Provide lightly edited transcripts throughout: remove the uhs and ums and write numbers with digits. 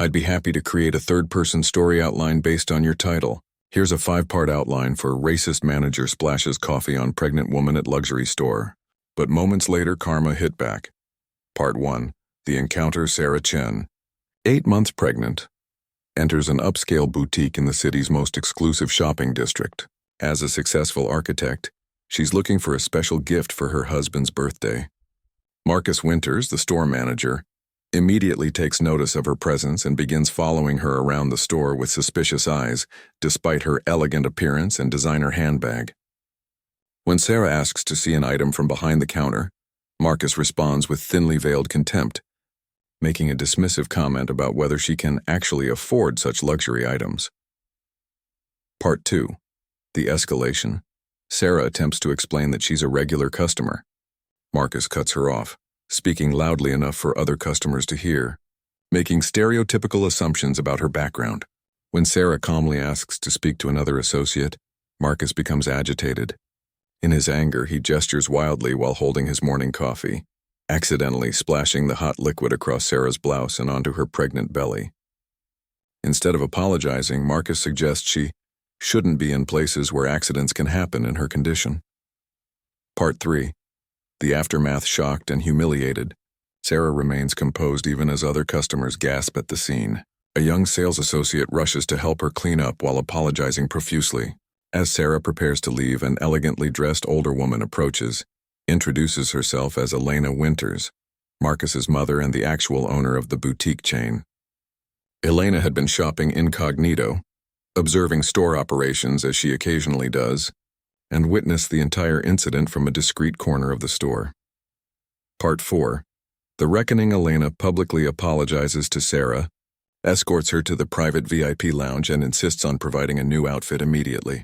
I'd be happy to create a third-person story outline based on your title. Here's a 5-part outline for Racist Manager Splashes Coffee on Pregnant Woman at Luxury Store. But moments later, karma hit back. Part 1. The Encounter. Sarah Chen, 8 months pregnant, enters an upscale boutique in the city's most exclusive shopping district. As a successful architect, she's looking for a special gift for her husband's birthday. Marcus Winters, the store manager, immediately takes notice of her presence and begins following her around the store with suspicious eyes, despite her elegant appearance and designer handbag. When Sarah asks to see an item from behind the counter, Marcus responds with thinly veiled contempt, making a dismissive comment about whether she can actually afford such luxury items. Part 2. The Escalation. Sarah attempts to explain that she's a regular customer. Marcus cuts her off, speaking loudly enough for other customers to hear, making stereotypical assumptions about her background. When Sarah calmly asks to speak to another associate, Marcus becomes agitated. In his anger, he gestures wildly while holding his morning coffee, accidentally splashing the hot liquid across Sarah's blouse and onto her pregnant belly. Instead of apologizing, Marcus suggests she shouldn't be in places where accidents can happen in her condition. Part 3. The Aftermath. Shocked and humiliated, Sarah remains composed even as other customers gasp at the scene. A young sales associate rushes to help her clean up while apologizing profusely. As Sarah prepares to leave, an elegantly dressed older woman approaches, introduces herself as Elena Winters, Marcus's mother and the actual owner of the boutique chain. Elena had been shopping incognito, observing store operations as she occasionally does, and witnessed the entire incident from a discreet corner of the store. Part 4. The Reckoning. Elena publicly apologizes to Sarah, escorts her to the private VIP lounge, and insists on providing a new outfit immediately.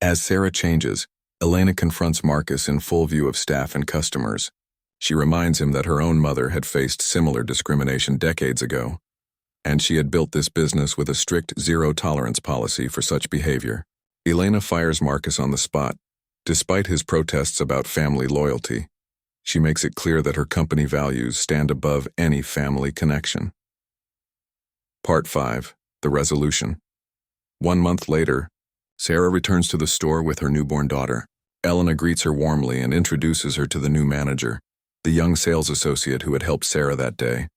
As Sarah changes, Elena confronts Marcus in full view of staff and customers. She reminds him that her own mother had faced similar discrimination decades ago, and she had built this business with a strict zero-tolerance policy for such behavior. Elena fires Marcus on the spot. Despite his protests about family loyalty, she makes it clear that her company values stand above any family connection. Part 5. The Resolution. 1 month later, Sarah returns to the store with her newborn daughter. Elena greets her warmly and introduces her to the new manager, the young sales associate who had helped Sarah that day.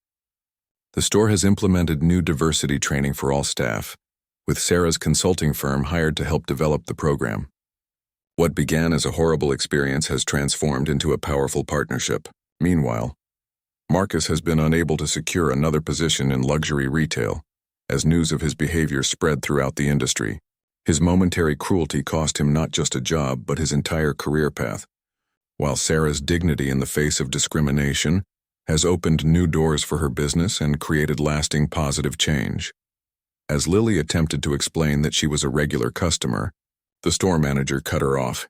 The store has implemented new diversity training for all staff, with Sarah's consulting firm hired to help develop the program. What began as a horrible experience has transformed into a powerful partnership. Meanwhile, Marcus has been unable to secure another position in luxury retail, as news of his behavior spread throughout the industry. His momentary cruelty cost him not just a job, but his entire career path, while Sarah's dignity in the face of discrimination has opened new doors for her business and created lasting positive change. As Lily attempted to explain that she was a regular customer, the store manager cut her off,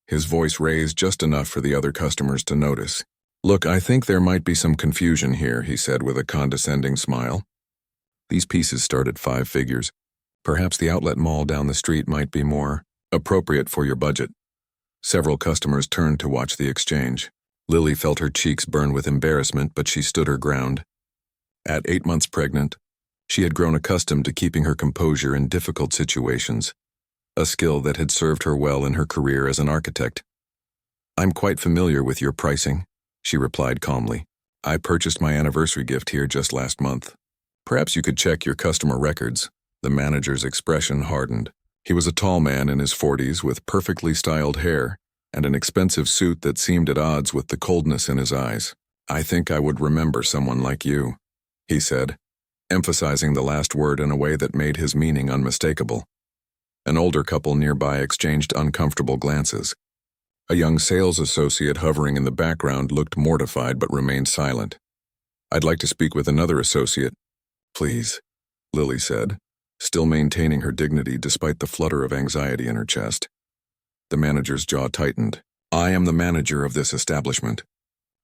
his voice raised just enough for the other customers to notice. "Look, I think there might be some confusion here," he said with a condescending smile. "These pieces start at 5 figures. Perhaps the outlet mall down the street might be more appropriate for your budget." Several customers turned to watch the exchange. Lily felt her cheeks burn with embarrassment, but she stood her ground. At 8 months pregnant, she had grown accustomed to keeping her composure in difficult situations, a skill that had served her well in her career as an architect. "I'm quite familiar with your pricing," she replied calmly. "I purchased my anniversary gift here just last month. Perhaps you could check your customer records." The manager's expression hardened. He was a tall man in his 40s with perfectly styled hair and an expensive suit that seemed at odds with the coldness in his eyes. "I think I would remember someone like you," he said, emphasizing the last word in a way that made his meaning unmistakable. An older couple nearby exchanged uncomfortable glances. A young sales associate hovering in the background looked mortified but remained silent. "I'd like to speak with another associate." "Please," Lily said, still maintaining her dignity despite the flutter of anxiety in her chest. The manager's jaw tightened. "I am the manager of this establishment.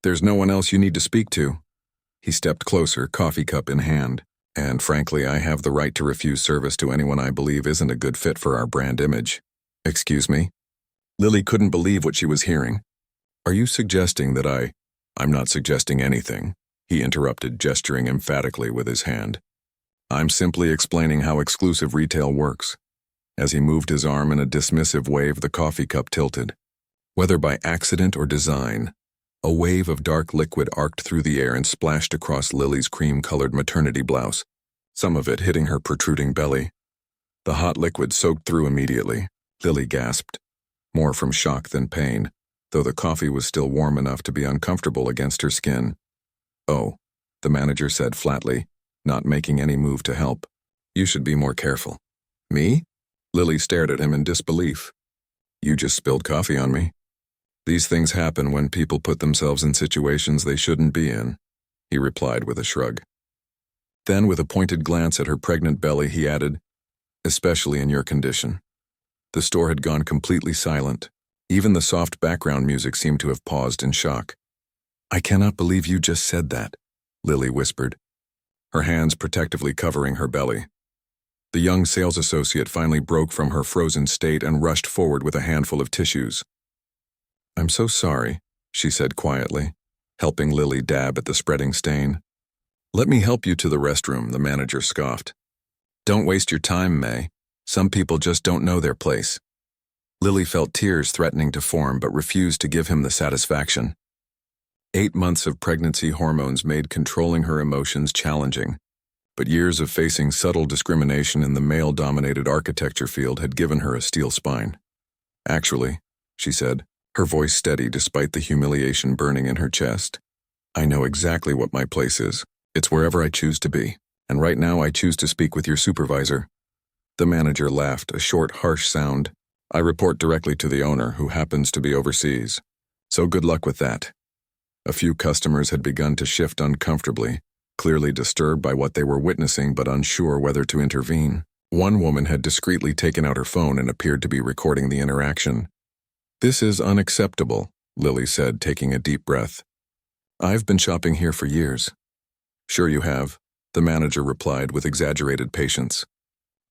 There's no one else you need to speak to." He stepped closer, coffee cup in hand. "And frankly, I have the right to refuse service to anyone I believe isn't a good fit for our brand image." "Excuse me?" Lily couldn't believe what she was hearing. "Are you suggesting that I'm not suggesting anything," he interrupted, gesturing emphatically with his hand. I'm simply explaining how exclusive retail works. As he moved his arm in a dismissive wave, the coffee cup tilted. Whether by accident or design, a wave of dark liquid arced through the air and splashed across Lily's cream-colored maternity blouse, some of it hitting her protruding belly. The hot liquid soaked through immediately. Lily gasped, more from shock than pain, though the coffee was still warm enough to be uncomfortable against her skin. "Oh," the manager said flatly, not making any move to help. "You should be more careful." "Me?" Lily stared at him in disbelief. "You just spilled coffee on me." "These things happen when people put themselves in situations they shouldn't be in," he replied with a shrug. Then, with a pointed glance at her pregnant belly, he added, "Especially in your condition." The store had gone completely silent. Even the soft background music seemed to have paused in shock. "I cannot believe you just said that," Lily whispered, her hands protectively covering her belly. The young sales associate finally broke from her frozen state and rushed forward with a handful of tissues. "I'm so sorry," she said quietly, helping Lily dab at the spreading stain. "Let me help you to the restroom," the manager scoffed. "Don't waste your time, May. Some people just don't know their place." Lily felt tears threatening to form but refused to give him the satisfaction. 8 months of pregnancy hormones made controlling her emotions challenging, but years of facing subtle discrimination in the male-dominated architecture field had given her a steel spine. "Actually," she said, her voice steady despite the humiliation burning in her chest, "I know exactly what my place is. It's wherever I choose to be, and right now I choose to speak with your supervisor." The manager laughed, a short, harsh sound. "I report directly to the owner, who happens to be overseas. So good luck with that." A few customers had begun to shift uncomfortably, clearly disturbed by what they were witnessing but unsure whether to intervene. One woman had discreetly taken out her phone and appeared to be recording the interaction. "This is unacceptable," Lily said, taking a deep breath. "I've been shopping here for years." "Sure you have," the manager replied with exaggerated patience.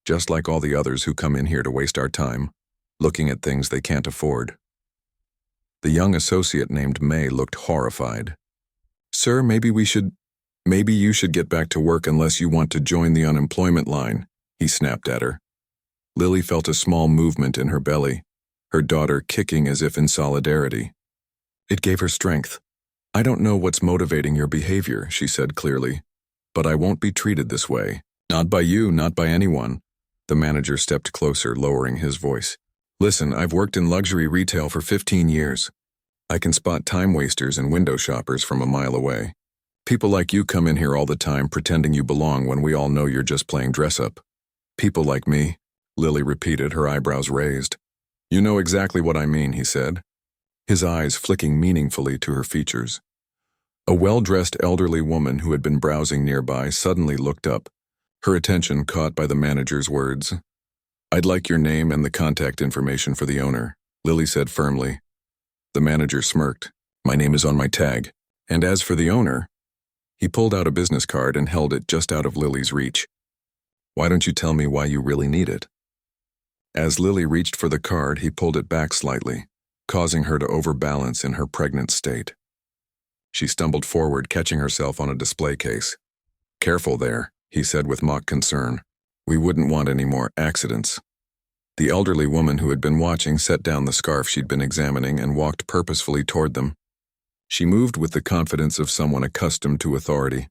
"Just like all the others who come in here to waste our time, looking at things they can't afford." The young associate named May looked horrified. "Sir, maybe you should get back to work unless you want to join the unemployment line," he snapped at her. Lily felt a small movement in her belly, her daughter kicking as if in solidarity. It gave her strength. "I don't know what's motivating your behavior," she said clearly, "but I won't be treated this way. Not by you, not by anyone." The manager stepped closer, lowering his voice. "Listen, I've worked in luxury retail for 15 years. I can spot time wasters and window shoppers from a mile away. People like you come in here all the time pretending you belong when we all know you're just playing dress-up." "People like me," Lily repeated, her eyebrows raised. "You know exactly what I mean," he said, his eyes flicking meaningfully to her features. A well-dressed elderly woman who had been browsing nearby suddenly looked up, her attention caught by the manager's words. "I'd like your name and the contact information for the owner," Lily said firmly. The manager smirked. "My name is on my tag. And as for the owner," he pulled out a business card and held it just out of Lily's reach. "Why don't you tell me why you really need it?" As Lily reached for the card, he pulled it back slightly, causing her to overbalance in her pregnant state. She stumbled forward, catching herself on a display case. "Careful there," he said with mock concern. "We wouldn't want any more accidents." The elderly woman who had been watching set down the scarf she'd been examining and walked purposefully toward them. She moved with the confidence of someone accustomed to authority,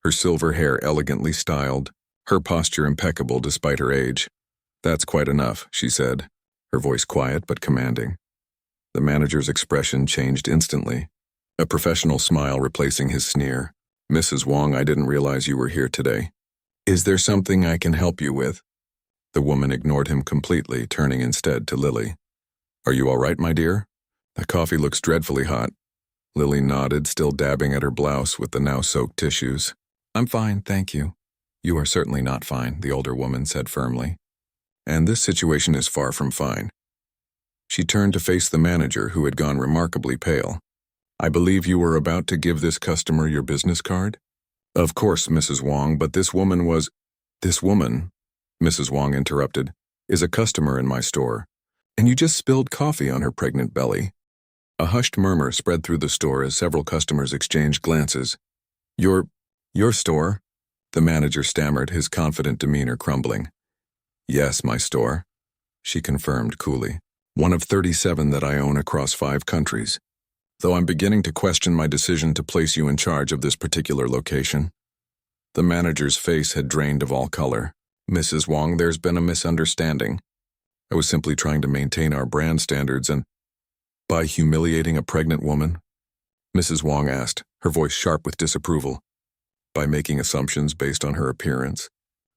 her silver hair elegantly styled, her posture impeccable despite her age. "That's quite enough," she said, her voice quiet but commanding. The manager's expression changed instantly, a professional smile replacing his sneer. "Mrs. Wong, I didn't realize you were here today. Is there something I can help you with?" The woman ignored him completely, turning instead to Lily. "Are you all right, my dear? The coffee looks dreadfully hot." Lily nodded, still dabbing at her blouse with the now soaked tissues. "I'm fine, thank you." "You are certainly not fine," the older woman said firmly. "And this situation is far from fine." She turned to face the manager, who had gone remarkably pale. "I believe you were about to give this customer your business card?" "Of course, Mrs. Wong, but this woman," Mrs. Wong interrupted, "is a customer in my store, and you just spilled coffee on her pregnant belly." A hushed murmur spread through the store as several customers exchanged glances. Your store?" The manager stammered, his confident demeanor crumbling. Yes, my store, she confirmed coolly. One of 37 that I own across 5 countries. Though I'm beginning to question my decision to place you in charge of this particular location. The manager's face had drained of all color. Mrs. Wong, there's been a misunderstanding. I was simply trying to maintain our brand standards and... By humiliating a pregnant woman? Mrs. Wong asked, her voice sharp with disapproval. By making assumptions based on her appearance?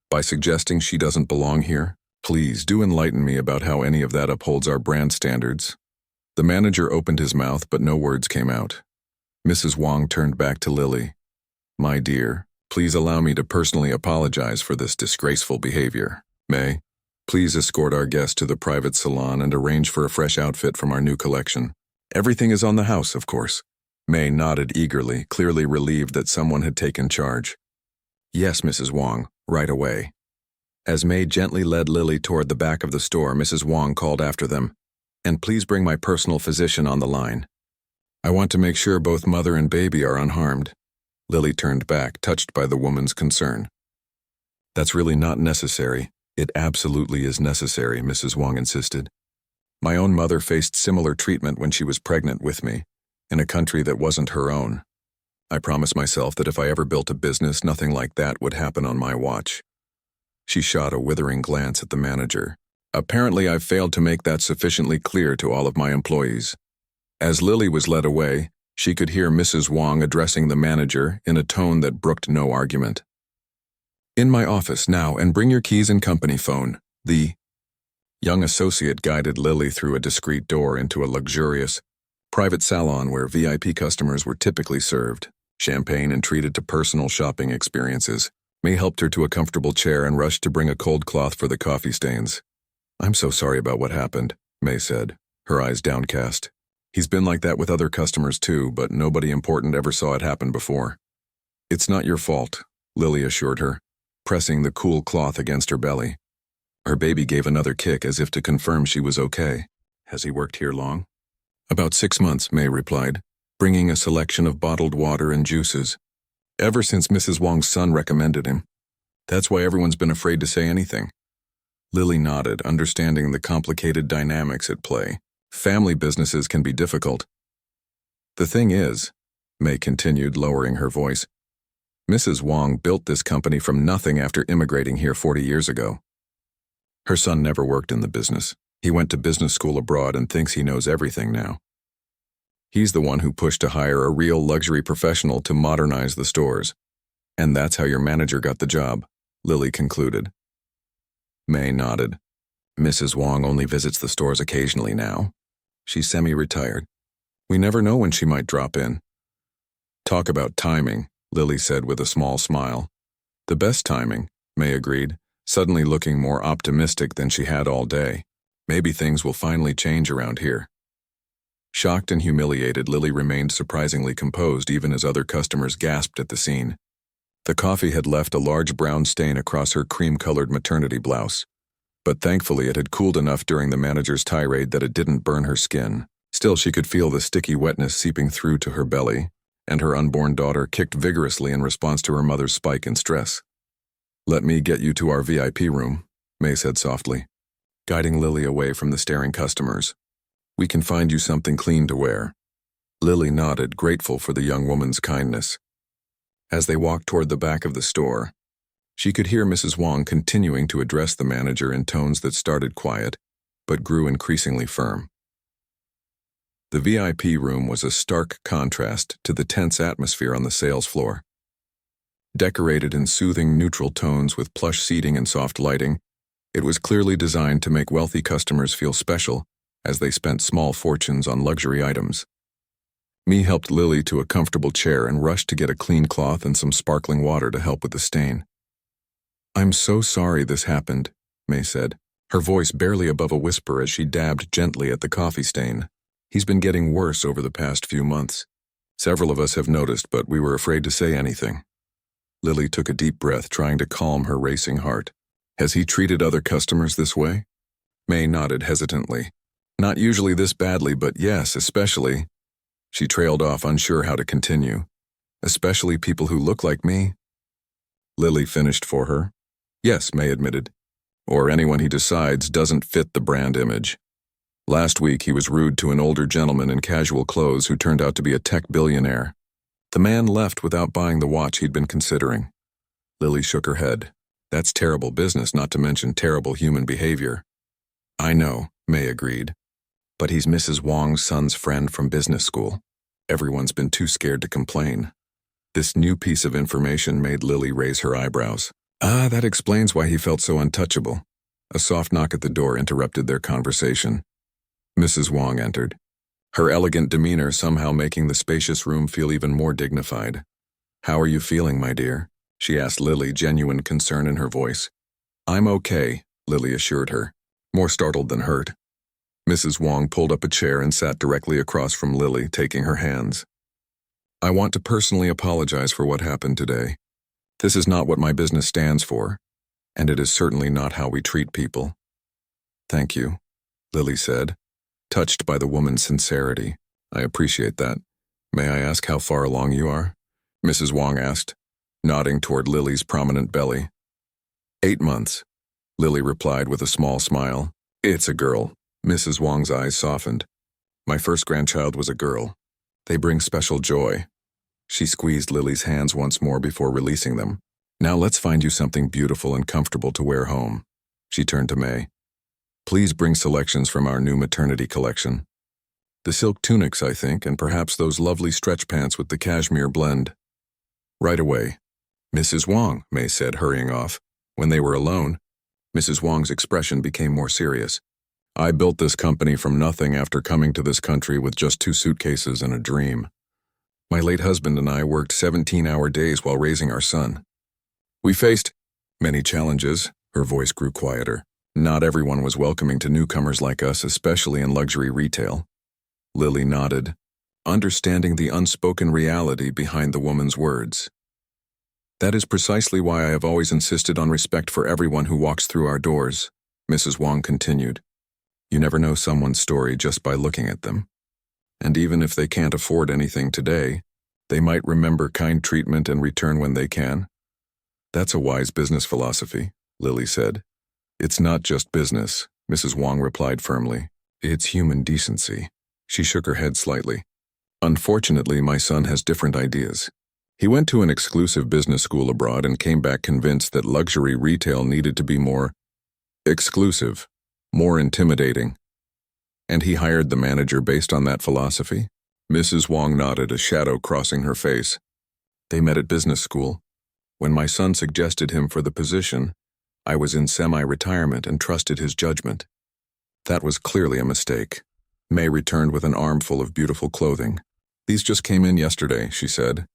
By suggesting she doesn't belong here? Please do enlighten me about how any of that upholds our brand standards. The manager opened his mouth, but no words came out. Mrs. Wong turned back to Lily. My dear, please allow me to personally apologize for this disgraceful behavior. May, please escort our guest to the private salon and arrange for a fresh outfit from our new collection. Everything is on the house, of course. May nodded eagerly, clearly relieved that someone had taken charge. Yes, Mrs. Wong, right away. As May gently led Lily toward the back of the store, Mrs. Wong called after them, and please bring my personal physician on the line. I want to make sure both mother and baby are unharmed. Lily turned back, touched by the woman's concern. That's really not necessary. It absolutely is necessary, Mrs. Wong insisted. My own mother faced similar treatment when she was pregnant with me, in a country that wasn't her own. I promised myself that if I ever built a business, nothing like that would happen on my watch. She shot a withering glance at the manager. Apparently, I've failed to make that sufficiently clear to all of my employees. As Lily was led away, she could hear Mrs. Wong addressing the manager in a tone that brooked no argument. In my office now, and bring your keys and company phone. The young associate guided Lily through a discreet door into a luxurious, private salon where VIP customers were typically served, champagne and treated to personal shopping experiences. May helped her to a comfortable chair and rushed to bring a cold cloth for the coffee stains. I'm so sorry about what happened, May said, her eyes downcast. He's been like that with other customers too, but nobody important ever saw it happen before. It's not your fault, Lily assured her, pressing the cool cloth against her belly. Her baby gave another kick as if to confirm she was okay. Has he worked here long? About 6 months, May replied, bringing a selection of bottled water and juices. Ever since Mrs. Wong's son recommended him. That's why everyone's been afraid to say anything. Lily nodded, understanding the complicated dynamics at play. Family businesses can be difficult. The thing is, May continued, lowering her voice, Mrs. Wong built this company from nothing after immigrating here 40 years ago. Her son never worked in the business. He went to business school abroad and thinks he knows everything now. He's the one who pushed to hire a real luxury professional to modernize the stores. And that's how your manager got the job, Lily concluded. May nodded. Mrs. Wong only visits the stores occasionally now. She's semi-retired. We never know when she might drop in. Talk about timing, Lily said with a small smile. The best timing, May agreed, suddenly looking more optimistic than she had all day. Maybe things will finally change around here. Shocked and humiliated, Lily remained surprisingly composed even as other customers gasped at the scene. The coffee had left a large brown stain across her cream-colored maternity blouse, but thankfully it had cooled enough during the manager's tirade that it didn't burn her skin. Still, she could feel the sticky wetness seeping through to her belly, and her unborn daughter kicked vigorously in response to her mother's spike in stress. Let me get you to our VIP room, May said softly, guiding Lily away from the staring customers. We can find you something clean to wear. Lily nodded, grateful for the young woman's kindness. As they walked toward the back of the store, she could hear Mrs. Wong continuing to address the manager in tones that started quiet, but grew increasingly firm. The VIP room was a stark contrast to the tense atmosphere on the sales floor. Decorated in soothing neutral tones with plush seating and soft lighting, it was clearly designed to make wealthy customers feel special as they spent small fortunes on luxury items. Mee helped Lily to a comfortable chair and rushed to get a clean cloth and some sparkling water to help with the stain. I'm so sorry this happened, May said, her voice barely above a whisper as she dabbed gently at the coffee stain. He's been getting worse over the past few months. Several of us have noticed, but we were afraid to say anything. Lily took a deep breath, trying to calm her racing heart. Has he treated other customers this way? May nodded hesitantly. Not usually this badly, but yes, especially. She trailed off, unsure how to continue. Especially people who look like me. Lily finished for her. Yes, May admitted. Or anyone he decides doesn't fit the brand image. Last week he was rude to an older gentleman in casual clothes who turned out to be a tech billionaire. The man left without buying the watch he'd been considering. Lily shook her head. That's terrible business, not to mention terrible human behavior. I know, May agreed. But he's Mrs. Wong's son's friend from business school. Everyone's been too scared to complain. This new piece of information made Lily raise her eyebrows. That explains why he felt so untouchable. A soft knock at the door interrupted their conversation. Mrs. Wong entered, her elegant demeanor somehow making the spacious room feel even more dignified. How are you feeling, my dear? She asked Lily, genuine concern in her voice. I'm okay, Lily assured her, more startled than hurt. Mrs. Wong pulled up a chair and sat directly across from Lily, taking her hands. I want to personally apologize for what happened today. This is not what my business stands for, and it is certainly not how we treat people. Thank you, Lily said, touched by the woman's sincerity. I appreciate that. May I ask how far along you are? Mrs. Wong asked, nodding toward Lily's prominent belly. 8 months, Lily replied with a small smile. It's a girl. Mrs. Wong's eyes softened. My first grandchild was a girl. They bring special joy. She squeezed Lily's hands once more before releasing them. Now let's find you something beautiful and comfortable to wear home. She turned to May. Please bring selections from our new maternity collection. The silk tunics, I think, and perhaps those lovely stretch pants with the cashmere blend. Right away. Mrs. Wong, May said, hurrying off. When they were alone, Mrs. Wong's expression became more serious. I built this company from nothing after coming to this country with just 2 suitcases and a dream. My late husband and I worked 17-hour days while raising our son. We faced many challenges. Her voice grew quieter. Not everyone was welcoming to newcomers like us, especially in luxury retail. Lily nodded, understanding the unspoken reality behind the woman's words. That is precisely why I have always insisted on respect for everyone who walks through our doors, Mrs. Wong continued. You never know someone's story just by looking at them. And even if they can't afford anything today, they might remember kind treatment and return when they can. That's a wise business philosophy, Lily said. It's not just business, Mrs. Wong replied firmly. It's human decency. She shook her head slightly. Unfortunately, my son has different ideas. He went to an exclusive business school abroad and came back convinced that luxury retail needed to be more exclusive, more intimidating. And he hired the manager based on that philosophy? Mrs. Wong nodded, a shadow crossing her face. They met at business school. When my son suggested him for the position, I was in semi-retirement and trusted his judgment. That was clearly a mistake. May returned with an armful of beautiful clothing. These just came in yesterday, she said,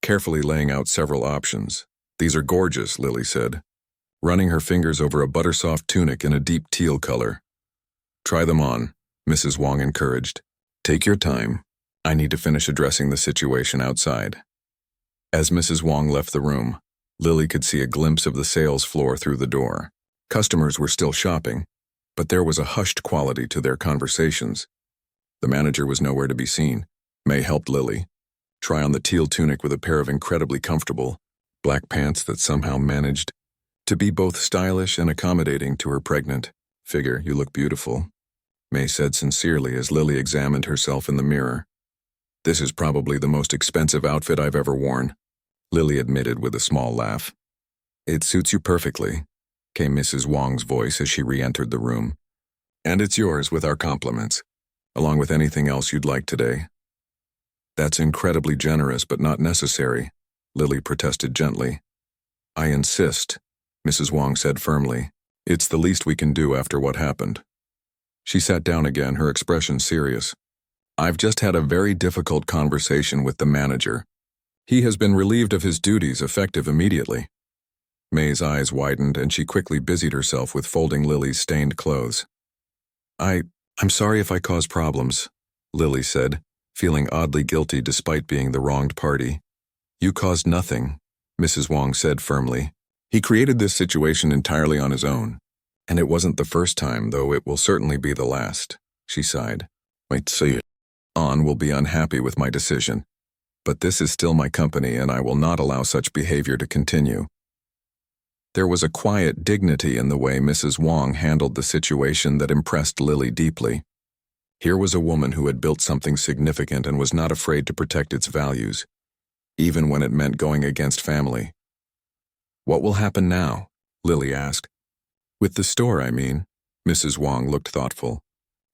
carefully laying out several options. These are gorgeous, Lily said, running her fingers over a buttersoft tunic in a deep teal color. Try them on, Mrs. Wong encouraged. Take your time. I need to finish addressing the situation outside. As Mrs. Wong left the room, Lily could see a glimpse of the sales floor through the door. Customers were still shopping, but there was a hushed quality to their conversations. The manager was nowhere to be seen. May helped Lily try on the teal tunic with a pair of incredibly comfortable black pants that somehow managed to be both stylish and accommodating to her pregnant figure. You look beautiful, May said sincerely as Lily examined herself in the mirror. This is probably the most expensive outfit I've ever worn, Lily admitted with a small laugh. It suits you perfectly, came Mrs. Wong's voice as she re-entered the room. And it's yours with our compliments, along with anything else you'd like today. That's incredibly generous but not necessary, Lily protested gently. I insist, Mrs. Wong said firmly. It's the least we can do after what happened. She sat down again, her expression serious. I've just had a very difficult conversation with the manager. He has been relieved of his duties effective immediately. May's eyes widened and she quickly busied herself with folding Lily's stained clothes. I'm sorry if I caused problems, Lily said, feeling oddly guilty despite being the wronged party. You caused nothing, Mrs. Wong said firmly. He created this situation entirely on his own. And it wasn't the first time, though it will certainly be the last, she sighed. Wait, so you will be unhappy with my decision. But this is still my company and I will not allow such behavior to continue. There was a quiet dignity in the way Mrs. Wong handled the situation that impressed Lily deeply. Here was a woman who had built something significant and was not afraid to protect its values, even when it meant going against family. "What will happen now?" Lily asked. "With the store, I mean." Mrs. Wong looked thoughtful.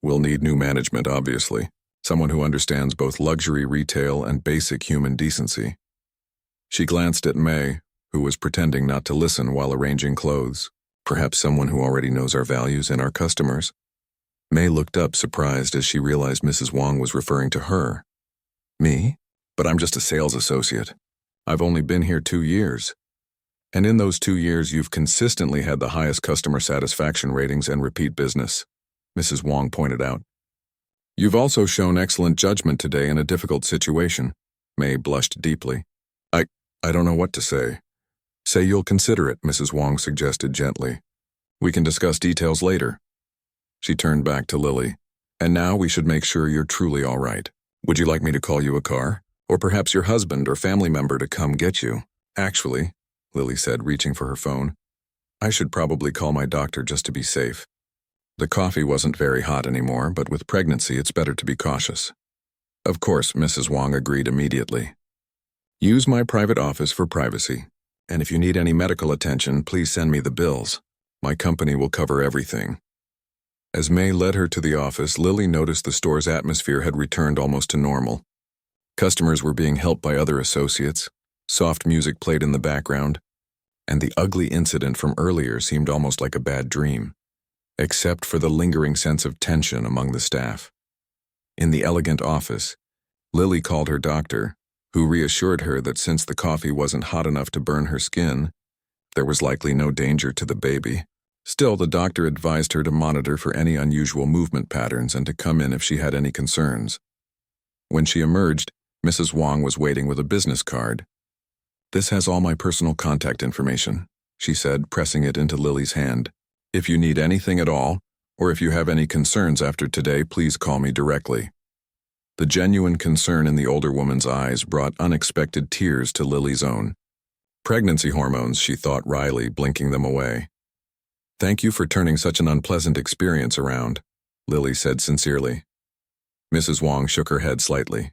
"We'll need new management, obviously. Someone who understands both luxury retail and basic human decency." She glanced at May, who was pretending not to listen while arranging clothes. "Perhaps someone who already knows our values and our customers." May looked up, surprised as she realized Mrs. Wong was referring to her. "Me? But I'm just a sales associate. I've only been here 2 years. And in those 2 years, you've consistently had the highest customer satisfaction ratings and repeat business," Mrs. Wong pointed out. "You've also shown excellent judgment today in a difficult situation." May blushed deeply. I don't know what to say." "Say you'll consider it," Mrs. Wong suggested gently. "We can discuss details later." She turned back to Lily. "And now we should make sure you're truly all right. Would you like me to call you a car? Or perhaps your husband or family member to come get you?" "Actually," Lily said, reaching for her phone, "I should probably call my doctor just to be safe. The coffee wasn't very hot anymore, but with pregnancy it's better to be cautious." "Of course," Mrs. Wong agreed immediately. "Use my private office for privacy. And if you need any medical attention, please send me the bills. My company will cover everything." As May led her to the office, Lily noticed the store's atmosphere had returned almost to normal. Customers were being helped by other associates, soft music played in the background, and the ugly incident from earlier seemed almost like a bad dream, except for the lingering sense of tension among the staff. In the elegant office, Lily called her doctor, who reassured her that since the coffee wasn't hot enough to burn her skin, there was likely no danger to the baby. Still, the doctor advised her to monitor for any unusual movement patterns and to come in if she had any concerns. When she emerged, Mrs. Wong was waiting with a business card. "This has all my personal contact information," she said, pressing it into Lily's hand. "If you need anything at all, or if you have any concerns after today, please call me directly." The genuine concern in the older woman's eyes brought unexpected tears to Lily's own. "Pregnancy hormones," she thought wryly, blinking them away. "Thank you for turning such an unpleasant experience around," Lily said sincerely. Mrs. Wong shook her head slightly.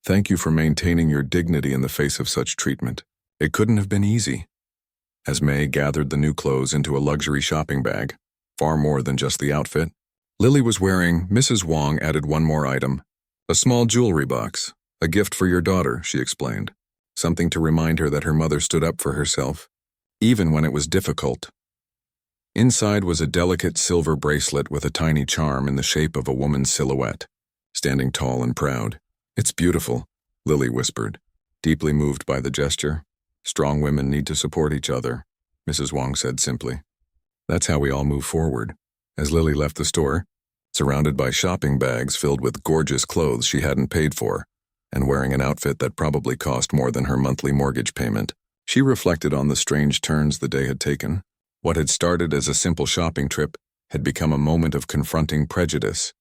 "Thank you for maintaining your dignity in the face of such treatment. It couldn't have been easy." As May gathered the new clothes into a luxury shopping bag, far more than just the outfit, Lily was wearing, Mrs. Wong added one more item. "A small jewelry box, a gift for your daughter," she explained. Something to remind her that her mother stood up for herself, even when it was difficult. Inside was a delicate silver bracelet with a tiny charm in the shape of a woman's silhouette, standing tall and proud. "It's beautiful," Lily whispered, deeply moved by the gesture. "Strong women need to support each other," Mrs. Wong said simply. That's how we all move forward. As Lily left the store, surrounded by shopping bags filled with gorgeous clothes she hadn't paid for, and wearing an outfit that probably cost more than her monthly mortgage payment, she reflected on the strange turns the day had taken. What had started as a simple shopping trip had become a moment of confronting prejudice,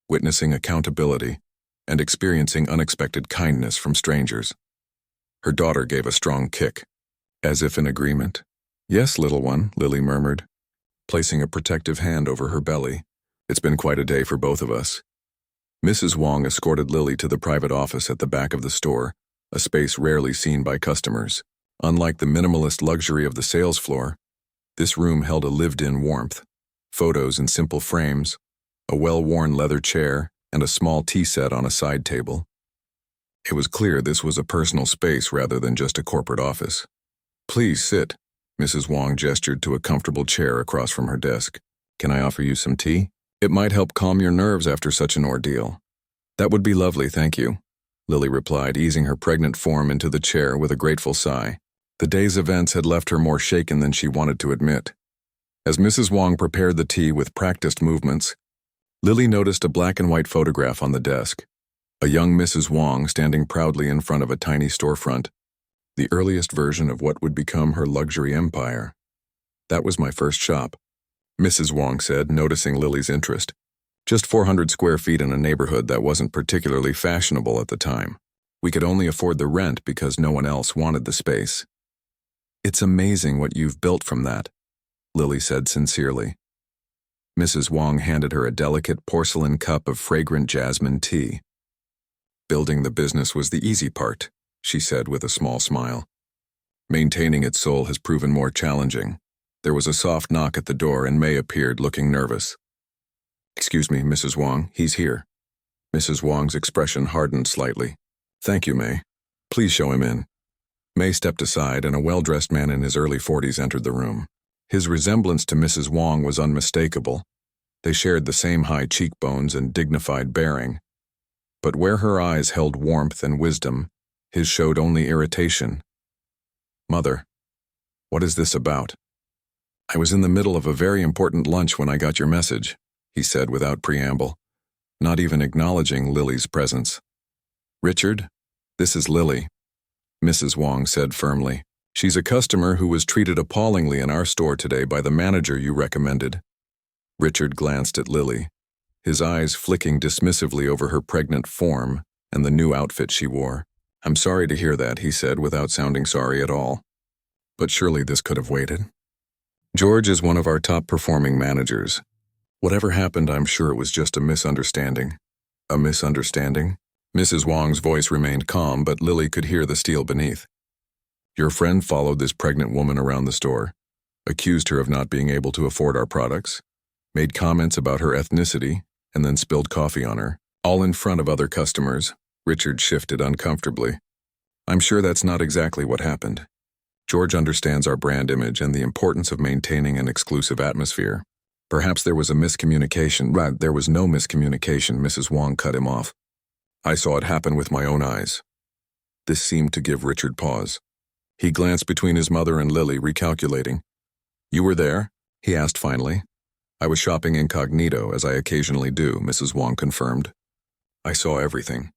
witnessing accountability, and experiencing unexpected kindness from strangers. Her daughter gave a strong kick, as if in agreement. "Yes, little one," Lily murmured, placing a protective hand over her belly. "It's been quite a day for both of us." Mrs. Wong escorted Lily to the private office at the back of the store, a space rarely seen by customers. Unlike the minimalist luxury of the sales floor, this room held a lived-in warmth. Photos in simple frames, a well-worn leather chair, and a small tea set on a side table. It was clear this was a personal space rather than just a corporate office. "Please sit," Mrs. Wong gestured to a comfortable chair across from her desk. "Can I offer you some tea? It might help calm your nerves after such an ordeal." "That would be lovely, thank you," Lily replied, easing her pregnant form into the chair with a grateful sigh. The day's events had left her more shaken than she wanted to admit. As Mrs. Wong prepared the tea with practiced movements, Lily noticed a black and white photograph on the desk. A young Mrs. Wong standing proudly in front of a tiny storefront, the earliest version of what would become her luxury empire. "That was my first shop," Mrs. Wong said, noticing Lily's interest. "Just 400 square feet in a neighborhood that wasn't particularly fashionable at the time. We could only afford the rent because no one else wanted the space." It's amazing what you've built from that, Lily said sincerely. Mrs. Wong handed her a delicate porcelain cup of fragrant jasmine tea. Building the business was the easy part, she said with a small smile. Maintaining its soul has proven more challenging. There was a soft knock at the door and May appeared looking nervous. Excuse me, Mrs. Wong, he's here. Mrs. Wong's expression hardened slightly. Thank you, May. Please show him in. May stepped aside and a well-dressed man in his early 40s entered the room. His resemblance to Mrs. Wong was unmistakable. They shared the same high cheekbones and dignified bearing. But where her eyes held warmth and wisdom, his showed only irritation. Mother, what is this about? I was in the middle of a very important lunch when I got your message, he said without preamble, not even acknowledging Lily's presence. Richard, this is Lily, Mrs. Wong said firmly. She's a customer who was treated appallingly in our store today by the manager you recommended. Richard glanced at Lily, his eyes flicking dismissively over her pregnant form and the new outfit she wore. I'm sorry to hear that, he said without sounding sorry at all. But surely this could have waited. George is one of our top-performing managers. Whatever happened, I'm sure it was just a misunderstanding. A misunderstanding? Mrs. Wong's voice remained calm, but Lily could hear the steel beneath. Your friend followed this pregnant woman around the store, accused her of not being able to afford our products, made comments about her ethnicity, and then spilled coffee on her, all in front of other customers. Richard shifted uncomfortably. I'm sure that's not exactly what happened. George understands our brand image and the importance of maintaining an exclusive atmosphere. Perhaps there was a miscommunication. Right, there was no miscommunication, Mrs. Wong cut him off. I saw it happen with my own eyes. This seemed to give Richard pause. He glanced between his mother and Lily, recalculating. You were there? He asked finally. I was shopping incognito, as I occasionally do, Mrs. Wong confirmed. I saw everything.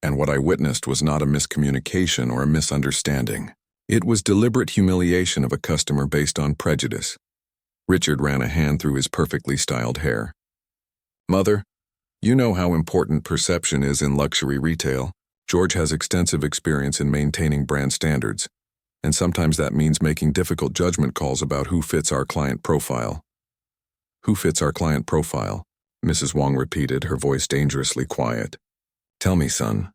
And what I witnessed was not a miscommunication or a misunderstanding. It was deliberate humiliation of a customer based on prejudice. Richard ran a hand through his perfectly styled hair. Mother, you know how important perception is in luxury retail. George has extensive experience in maintaining brand standards, and sometimes that means making difficult judgment calls about who fits our client profile. Who fits our client profile? Mrs. Wong repeated, her voice dangerously quiet. Tell me, son,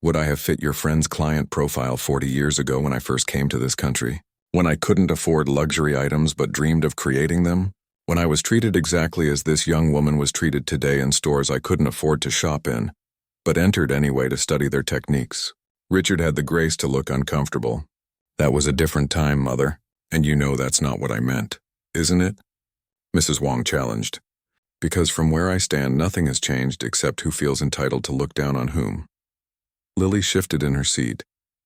would I have fit your friend's client profile 40 years ago when I first came to this country? When I couldn't afford luxury items but dreamed of creating them? When I was treated exactly as this young woman was treated today in stores I couldn't afford to shop in, but entered anyway to study their techniques? Richard had the grace to look uncomfortable. That was a different time, Mother, and you know that's not what I meant, isn't it? Mrs. Wong challenged. Because from where I stand, nothing has changed except who feels entitled to look down on whom. Lily shifted in her seat,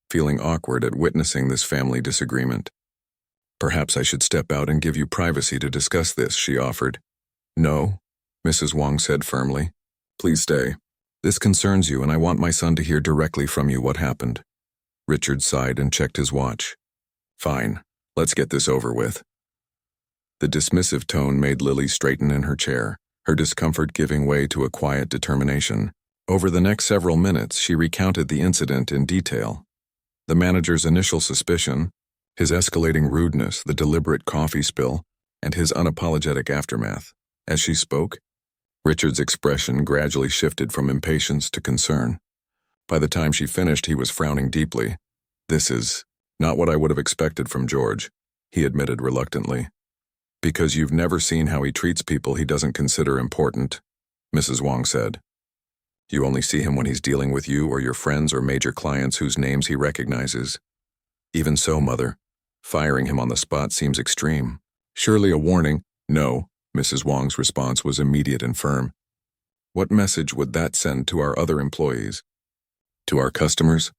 feeling awkward at witnessing this family disagreement. Perhaps I should step out and give you privacy to discuss this, she offered. No, Mrs. Wong said firmly. Please stay. This concerns you and I want my son to hear directly from you what happened. Richard sighed and checked his watch. Fine, let's get this over with. The dismissive tone made Lily straighten in her chair, her discomfort giving way to a quiet determination. Over the next several minutes, she recounted the incident in detail. The manager's initial suspicion, his escalating rudeness, the deliberate coffee spill, and his unapologetic aftermath. As she spoke, Richard's expression gradually shifted from impatience to concern. By the time she finished, he was frowning deeply. This is not what I would have expected from George, he admitted reluctantly. Because you've never seen how he treats people he doesn't consider important, Mrs. Wong said. You only see him when he's dealing with you or your friends or major clients whose names he recognizes. Even so, Mother, firing him on the spot seems extreme. Surely a warning. No, Mrs. Wong's response was immediate and firm. What message would that send to our other employees? To our customers?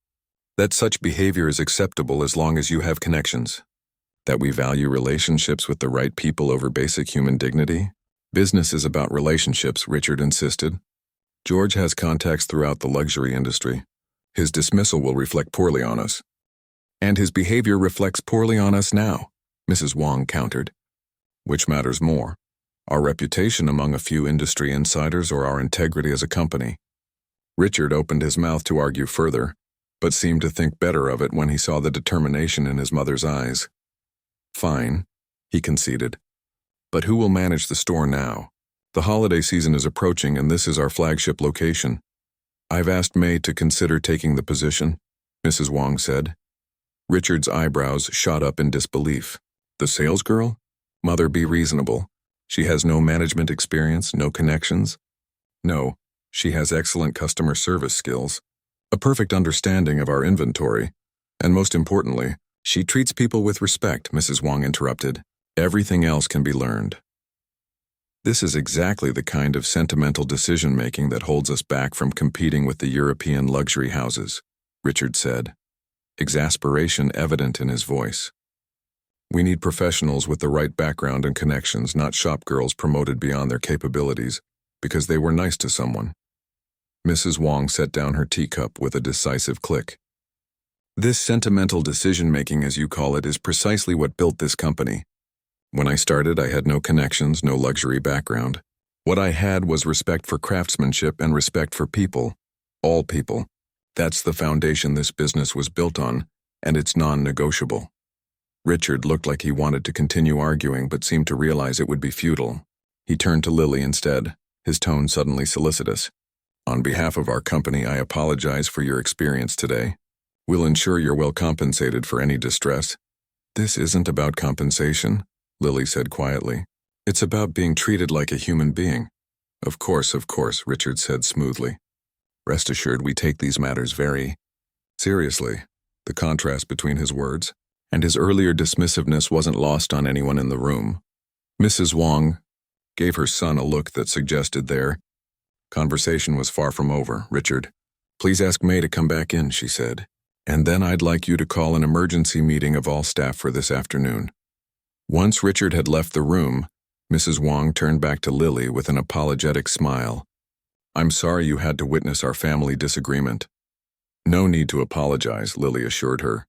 That such behavior is acceptable as long as you have connections. That we value relationships with the right people over basic human dignity? Business is about relationships, Richard insisted. George has contacts throughout the luxury industry. His dismissal will reflect poorly on us. And his behavior reflects poorly on us now, Mrs. Wong countered. Which matters more, our reputation among a few industry insiders or our integrity as a company? Richard opened his mouth to argue further, but seemed to think better of it when he saw the determination in his mother's eyes. Fine, he conceded. But who will manage the store now? The holiday season is approaching and this is our flagship location. I've asked May to consider taking the position, Mrs. Wong said. Richard's eyebrows shot up in disbelief. The sales girl? Mother, be reasonable. She has no management experience, no connections. No, she has excellent customer service skills, a perfect understanding of our inventory, and most importantly, she treats people with respect, Mrs. Wong interrupted. Everything else can be learned. This is exactly the kind of sentimental decision-making that holds us back from competing with the European luxury houses, Richard said, exasperation evident in his voice. We need professionals with the right background and connections, not shop girls promoted beyond their capabilities because they were nice to someone. Mrs. Wong set down her teacup with a decisive click. This sentimental decision-making, as you call it, is precisely what built this company. When I started, I had no connections, no luxury background. What I had was respect for craftsmanship and respect for people. All people. That's the foundation this business was built on, and it's non-negotiable. Richard looked like he wanted to continue arguing but seemed to realize it would be futile. He turned to Lily instead, his tone suddenly solicitous. On behalf of our company, I apologize for your experience today. We'll ensure you're well compensated for any distress. This isn't about compensation, Lily said quietly. It's about being treated like a human being. Of course, Richard said smoothly. Rest assured we take these matters very seriously. The contrast between his words and his earlier dismissiveness wasn't lost on anyone in the room. Mrs. Wong gave her son a look that suggested their conversation was far from over. Richard, please ask May to come back in, she said. And then I'd like you to call an emergency meeting of all staff for this afternoon. Once Richard had left the room, Mrs. Wong turned back to Lily with an apologetic smile. I'm sorry you had to witness our family disagreement. No need to apologize, Lily assured her.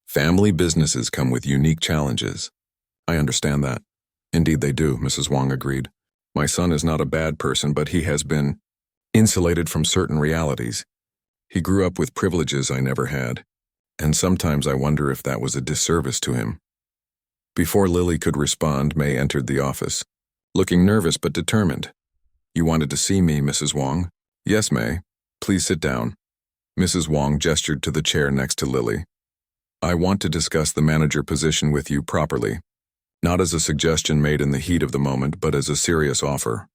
Family businesses come with unique challenges. I understand that. Indeed they do, Mrs. Wong agreed. My son is not a bad person, but he has been insulated from certain realities. He grew up with privileges I never had, and sometimes I wonder if that was a disservice to him. Before Lily could respond, May entered the office, looking nervous but determined. You wanted to see me, Mrs. Wong? Yes, May. Please sit down. Mrs. Wong gestured to the chair next to Lily. I want to discuss the manager position with you properly, not as a suggestion made in the heat of the moment, but as a serious offer.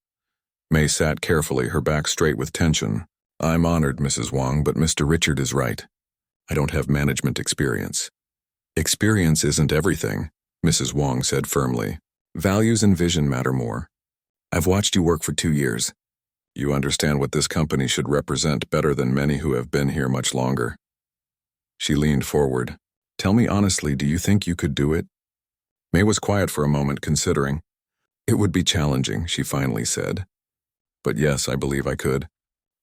May sat carefully, her back straight with tension. I'm honored, Mrs. Wong, but Mr. Richard is right. I don't have management experience. Experience isn't everything, Mrs. Wong said firmly. Values and vision matter more. I've watched you work for 2 years. You understand what this company should represent better than many who have been here much longer. She leaned forward. Tell me honestly, do you think you could do it? May was quiet for a moment, considering. It would be challenging, she finally said. But yes, I believe I could.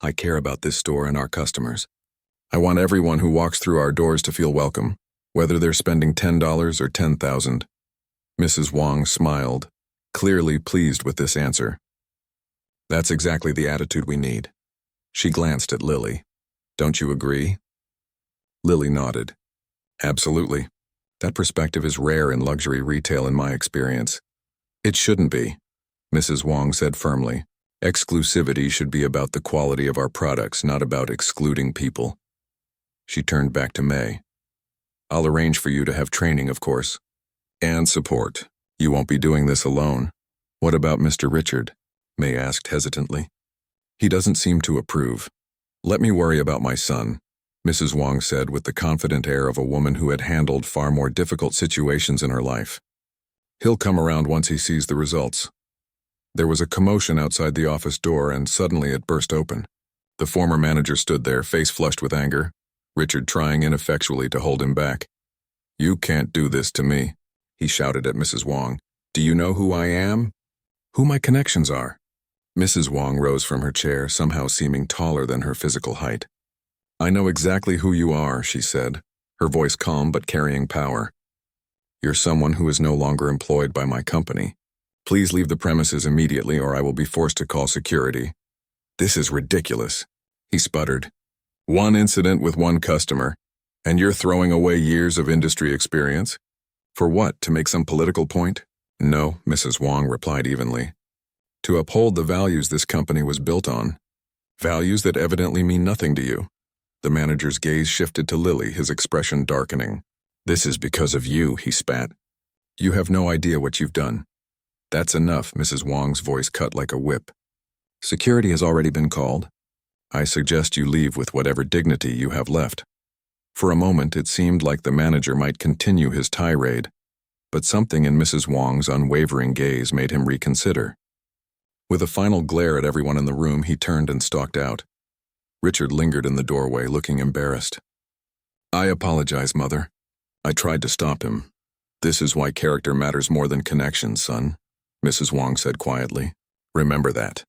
I care about this store and our customers. I want everyone who walks through our doors to feel welcome, whether they're spending $10 or $10,000. Mrs. Wong smiled, clearly pleased with this answer. That's exactly the attitude we need. She glanced at Lily. Don't you agree? Lily nodded. Absolutely. That perspective is rare in luxury retail in my experience. It shouldn't be, Mrs. Wong said firmly. Exclusivity should be about the quality of our products, not about excluding people. She turned back to May. I'll arrange for you to have training, of course. And support. You won't be doing this alone. What about Mr. Richard? May asked hesitantly. He doesn't seem to approve. Let me worry about my son, Mrs. Wong said with the confident air of a woman who had handled far more difficult situations in her life. He'll come around once he sees the results. There was a commotion outside the office door, and suddenly it burst open. The former manager stood there, face flushed with anger, Richard trying ineffectually to hold him back. You can't do this to me, he shouted at Mrs. Wong. Do you know who I am? Who my connections are? Mrs. Wong rose from her chair, somehow seeming taller than her physical height. I know exactly who you are, she said, her voice calm but carrying power. You're someone who is no longer employed by my company. Please leave the premises immediately or I will be forced to call security. This is ridiculous, he sputtered. One incident with one customer, and you're throwing away years of industry experience? For what, to make some political point? No, Mrs. Wong replied evenly. To uphold the values this company was built on. Values that evidently mean nothing to you. The manager's gaze shifted to Lily, his expression darkening. This is because of you, he spat. You have no idea what you've done. That's enough, Mrs. Wong's voice cut like a whip. Security has already been called. I suggest you leave with whatever dignity you have left. For a moment, it seemed like the manager might continue his tirade, but something in Mrs. Wong's unwavering gaze made him reconsider. With a final glare at everyone in the room, he turned and stalked out. Richard lingered in the doorway, looking embarrassed. I apologize, Mother. I tried to stop him. This is why character matters more than connections, son, Mrs. Wong said quietly. Remember that.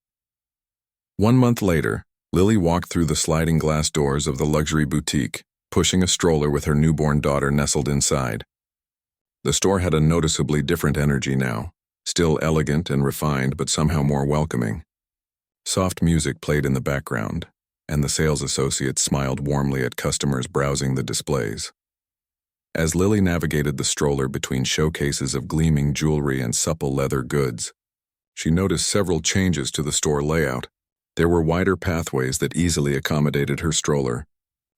1 month later, Lily walked through the sliding glass doors of the luxury boutique, pushing a stroller with her newborn daughter nestled inside. The store had a noticeably different energy now, still elegant and refined but somehow more welcoming. Soft music played in the background, and the sales associates smiled warmly at customers browsing the displays. As Lily navigated the stroller between showcases of gleaming jewelry and supple leather goods, she noticed several changes to the store layout. There were wider pathways that easily accommodated her stroller,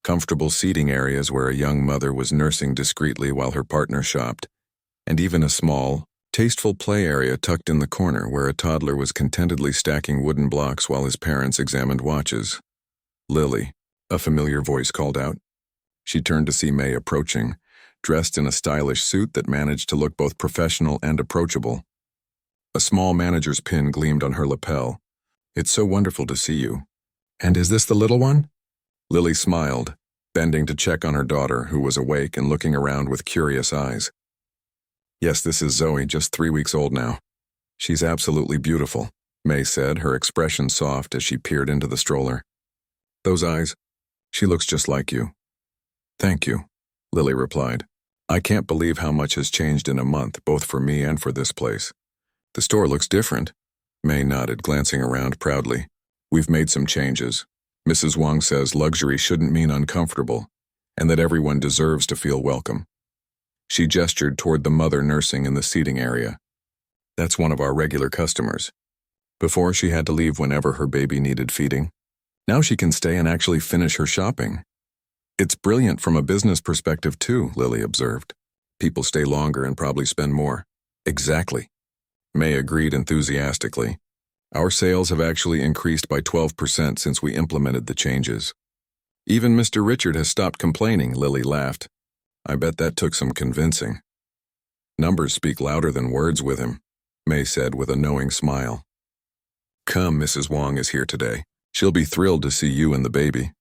comfortable seating areas where a young mother was nursing discreetly while her partner shopped, and even a small, tasteful play area tucked in the corner where a toddler was contentedly stacking wooden blocks while his parents examined watches. Lily, a familiar voice called out. She turned to see May approaching, dressed in a stylish suit that managed to look both professional and approachable. A small manager's pin gleamed on her lapel. It's so wonderful to see you. And is this the little one? Lily smiled, bending to check on her daughter, who was awake and looking around with curious eyes. Yes, this is Zoe, just 3 weeks old now. She's absolutely beautiful, May said, her expression soft as she peered into the stroller. Those eyes, she looks just like you. Thank you, Lily replied. I can't believe how much has changed in a month, both for me and for this place. The store looks different. May nodded, glancing around proudly. We've made some changes. Mrs. Wong says luxury shouldn't mean uncomfortable, and that everyone deserves to feel welcome. She gestured toward the mother nursing in the seating area. That's one of our regular customers. Before, she had to leave whenever her baby needed feeding. Now she can stay and actually finish her shopping. It's brilliant from a business perspective too, Lily observed. People stay longer and probably spend more. Exactly. May agreed enthusiastically. Our sales have actually increased by 12% since we implemented the changes. Even Mr. Richard has stopped complaining, Lily laughed. I bet that took some convincing. Numbers speak louder than words with him, May said with a knowing smile. Come, Mrs. Wong is here today. She'll be thrilled to see you and the baby.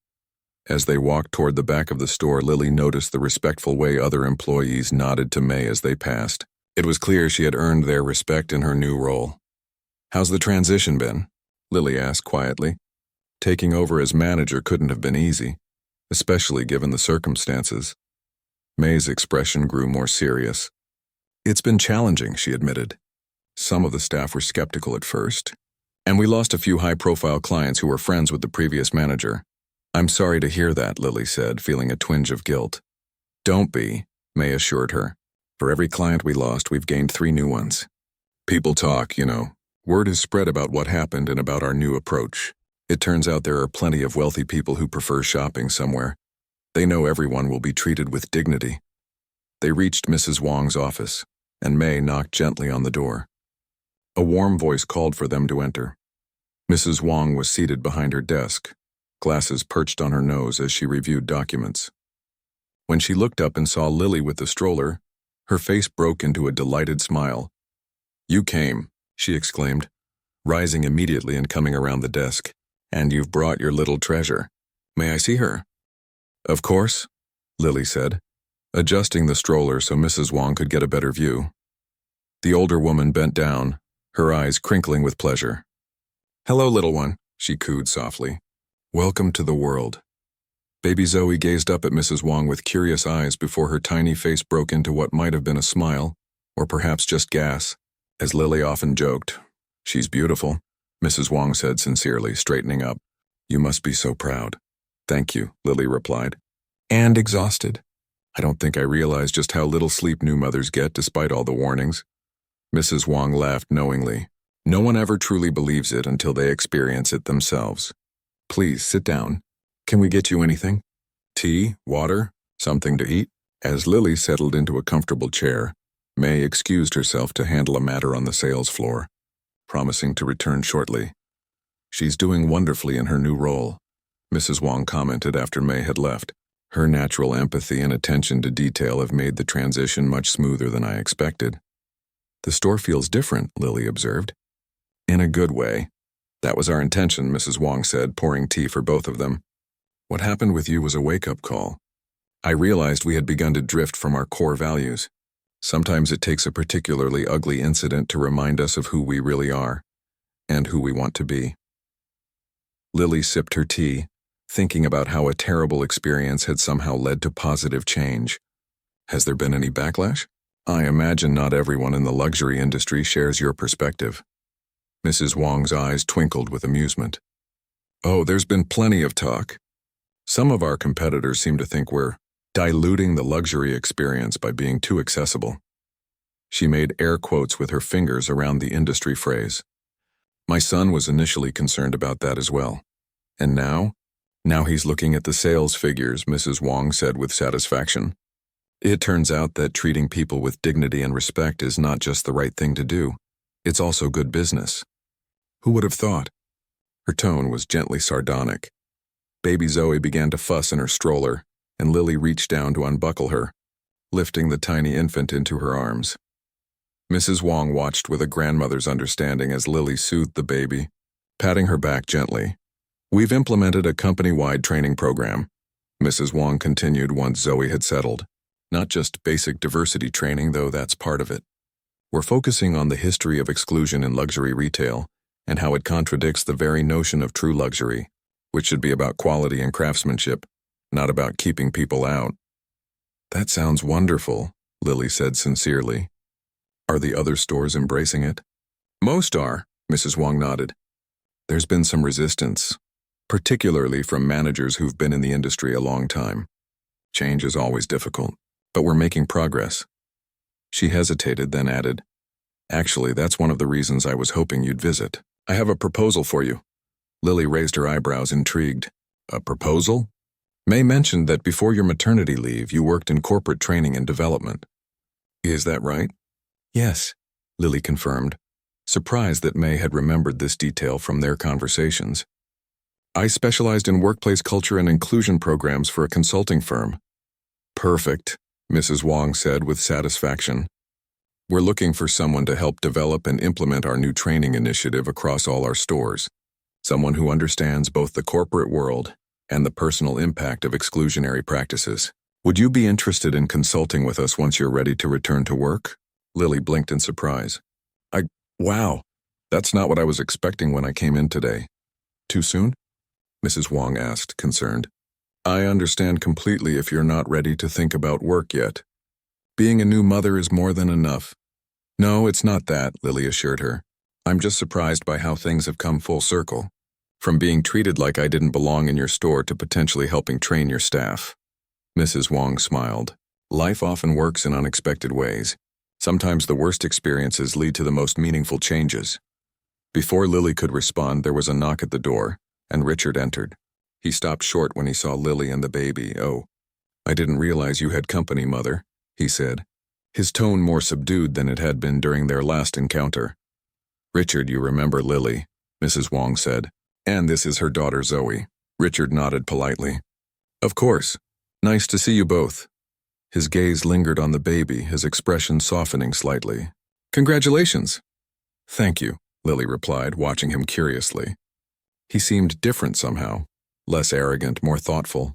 As they walked toward the back of the store, Lily noticed the respectful way other employees nodded to May as they passed. It was clear she had earned their respect in her new role. How's the transition been? Lily asked quietly. Taking over as manager couldn't have been easy, especially given the circumstances. May's expression grew more serious. It's been challenging, she admitted. Some of the staff were skeptical at first, and we lost a few high-profile clients who were friends with the previous manager. I'm sorry to hear that, Lily said, feeling a twinge of guilt. Don't be, May assured her. For every client we lost, we've gained 3 new ones. People talk, you know. Word is spread about what happened and about our new approach. It turns out there are plenty of wealthy people who prefer shopping somewhere. They know everyone will be treated with dignity. They reached Mrs. Wong's office, and May knocked gently on the door. A warm voice called for them to enter. Mrs. Wong was seated behind her desk, glasses perched on her nose as she reviewed documents. When she looked up and saw Lily with the stroller, her face broke into a delighted smile. You came, she exclaimed, rising immediately and coming around the desk. And you've brought your little treasure. May I see her? Of course, Lily said, adjusting the stroller so Mrs. Wong could get a better view. The older woman bent down, her eyes crinkling with pleasure. Hello, little one, she cooed softly. Welcome to the world. Baby Zoe gazed up at Mrs. Wong with curious eyes before her tiny face broke into what might have been a smile, or perhaps just gas. As Lily often joked, she's beautiful, Mrs. Wong said sincerely, straightening up. You must be so proud. Thank you, Lily replied. And exhausted. I don't think I realized just how little sleep new mothers get despite all the warnings. Mrs. Wong laughed knowingly. No one ever truly believes it until they experience it themselves. Please, sit down. Can we get you anything? Tea, water, something to eat? As Lily settled into a comfortable chair, May excused herself to handle a matter on the sales floor, promising to return shortly. She's doing wonderfully in her new role, Mrs. Wong commented after May had left. Her natural empathy and attention to detail have made the transition much smoother than I expected. The store feels different, Lily observed. In a good way. That was our intention, Mrs. Wong said, pouring tea for both of them. What happened with you was a wake-up call. I realized we had begun to drift from our core values. Sometimes it takes a particularly ugly incident to remind us of who we really are, and who we want to be. Lily sipped her tea, thinking about how a terrible experience had somehow led to positive change. Has there been any backlash? I imagine not everyone in the luxury industry shares your perspective. Mrs. Wong's eyes twinkled with amusement. Oh, there's been plenty of talk. Some of our competitors seem to think we're diluting the luxury experience by being too accessible. She made air quotes with her fingers around the industry phrase. My son was initially concerned about that as well. And now? Now he's looking at the sales figures, Mrs. Wong said with satisfaction. It turns out that treating people with dignity and respect is not just the right thing to do. It's also good business. Who would have thought? Her tone was gently sardonic. Baby Zoe began to fuss in her stroller, and Lily reached down to unbuckle her, lifting the tiny infant into her arms. Mrs. Wong watched with a grandmother's understanding as Lily soothed the baby, patting her back gently. We've implemented a company-wide training program, Mrs. Wong continued once Zoe had settled. Not just basic diversity training, though that's part of it. We're focusing on the history of exclusion in luxury retail and how it contradicts the very notion of true luxury, which should be about quality and craftsmanship, not about keeping people out. That sounds wonderful, Lily said sincerely. Are the other stores embracing it? Most are, Mrs. Wong nodded. There's been some resistance, particularly from managers who've been in the industry a long time. Change is always difficult, but we're making progress. She hesitated, then added, Actually, that's one of the reasons I was hoping you'd visit. I have a proposal for you. Lily raised her eyebrows, intrigued. A proposal? May mentioned that before your maternity leave, you worked in corporate training and development. Is that right? Yes, Lily confirmed, surprised that May had remembered this detail from their conversations. I specialized in workplace culture and inclusion programs for a consulting firm. Perfect, Mrs. Wong said with satisfaction. We're looking for someone to help develop and implement our new training initiative across all our stores. Someone who understands both the corporate world and the personal impact of exclusionary practices. Would you be interested in consulting with us once you're ready to return to work? Lily blinked in surprise. Wow, that's not what I was expecting when I came in today. Too soon? Mrs. Wong asked, concerned. I understand completely if you're not ready to think about work yet. Being a new mother is more than enough. No, it's not that, Lily assured her. I'm just surprised by how things have come full circle. From being treated like I didn't belong in your store to potentially helping train your staff. Mrs. Wong smiled. Life often works in unexpected ways. Sometimes the worst experiences lead to the most meaningful changes. Before Lily could respond, there was a knock at the door, and Richard entered. He stopped short when he saw Lily and the baby. Oh, I didn't realize you had company, Mother, he said, his tone more subdued than it had been during their last encounter. Richard, you remember Lily, Mrs. Wong said, and this is her daughter Zoe. Richard nodded politely. Of course. Nice to see you both. His gaze lingered on the baby, his expression softening slightly. Congratulations. Thank you, Lily replied, watching him curiously. He seemed different somehow, less arrogant, more thoughtful.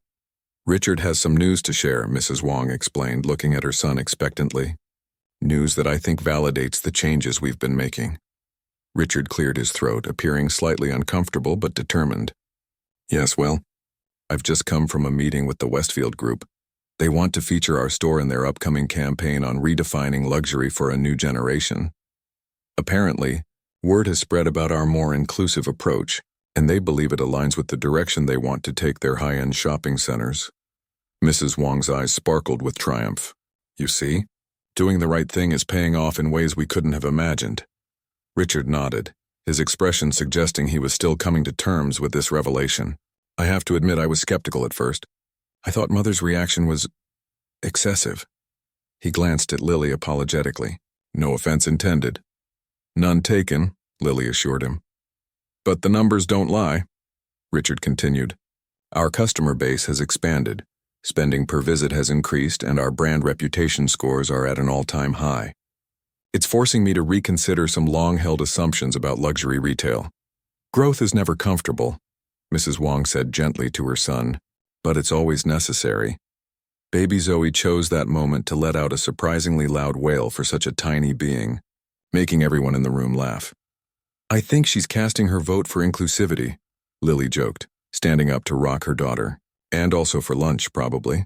Richard has some news to share, Mrs. Wong explained, looking at her son expectantly. News that I think validates the changes we've been making. Richard cleared his throat, appearing slightly uncomfortable but determined. Yes, well, I've just come from a meeting with the Westfield Group. They want to feature our store in their upcoming campaign on redefining luxury for a new generation. Apparently, word has spread about our more inclusive approach, and they believe it aligns with the direction they want to take their high-end shopping centers. Mrs. Wong's eyes sparkled with triumph. You see? Doing the right thing is paying off in ways we couldn't have imagined. Richard nodded, his expression suggesting he was still coming to terms with this revelation. I have to admit I was skeptical at first. I thought Mother's reaction was excessive. He glanced at Lily apologetically. No offense intended. None taken, Lily assured him. But the numbers don't lie, Richard continued. Our customer base has expanded. Spending per visit has increased, and our brand reputation scores are at an all-time high. It's forcing me to reconsider some long-held assumptions about luxury retail. Growth is never comfortable, Mrs. Wong said gently to her son, but it's always necessary. Baby Zoe chose that moment to let out a surprisingly loud wail for such a tiny being, making everyone in the room laugh. I think she's casting her vote for inclusivity, Lily joked, standing up to rock her daughter. And also for lunch, probably.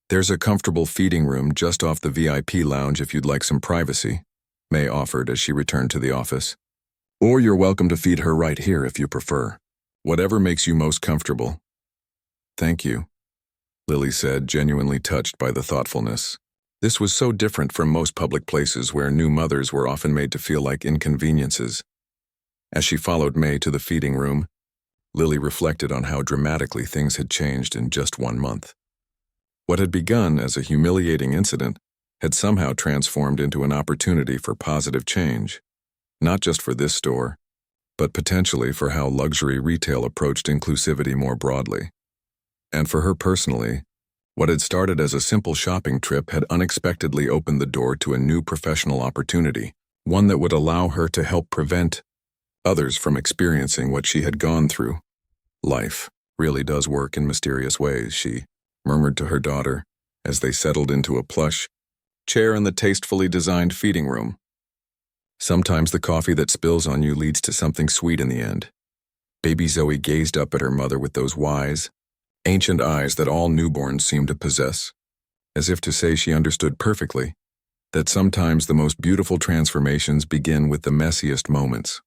There's a comfortable feeding room just off the VIP lounge if you'd like some privacy, May offered as she returned to the office. Or you're welcome to feed her right here if you prefer. Whatever makes you most comfortable. Thank you, Lily said, genuinely touched by the thoughtfulness. This was so different from most public places where new mothers were often made to feel like inconveniences. As she followed May to the feeding room, Lily reflected on how dramatically things had changed in just 1 month. What had begun as a humiliating incident had somehow transformed into an opportunity for positive change, not just for this store, but potentially for how luxury retail approached inclusivity more broadly. And for her personally, what had started as a simple shopping trip had unexpectedly opened the door to a new professional opportunity, one that would allow her to help prevent others from experiencing what she had gone through. Life really does work in mysterious ways, she murmured to her daughter as they settled into a plush chair in the tastefully designed feeding room. Sometimes the coffee that spills on you leads to something sweet in the end. Baby Zoe gazed up at her mother with those wise, ancient eyes that all newborns seem to possess, as if to say she understood perfectly that sometimes the most beautiful transformations begin with the messiest moments.